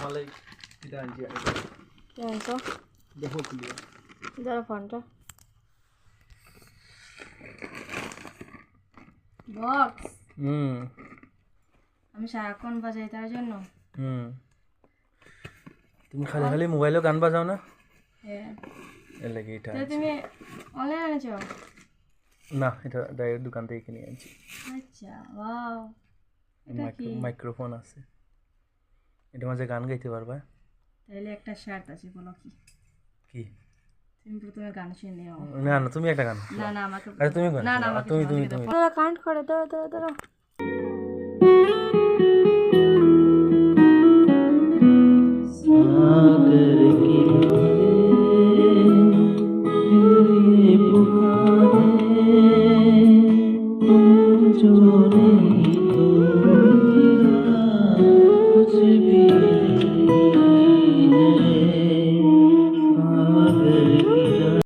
মালাই এটা আনছি তো দেখো ক্লিয়ার যারা ফোনটা বক্স আমি সারাক্ষণ বাজাই তার জন্য তুমি খালি খালি মোবাইলে গান বাজাও না হ্যাঁ এর লাগে এটা তুমি অনলাইন আনছো না এটা ডাইরেক্ট দোকান থেকে কিনে আনছি আচ্ছা ওয়াও এটা কি মাইক্রোফোন আছে এটা মাঝে গান গাইতে পারবা তাইলে একটা শার্ট আছে বলো কি কি তুমি প্রথমে গান শুনে নাও না না তুমি একটা গান না না আমাকে আরে তুমি গান না না আমাকে তুমি কানেক্ট করে দাও দাও দাও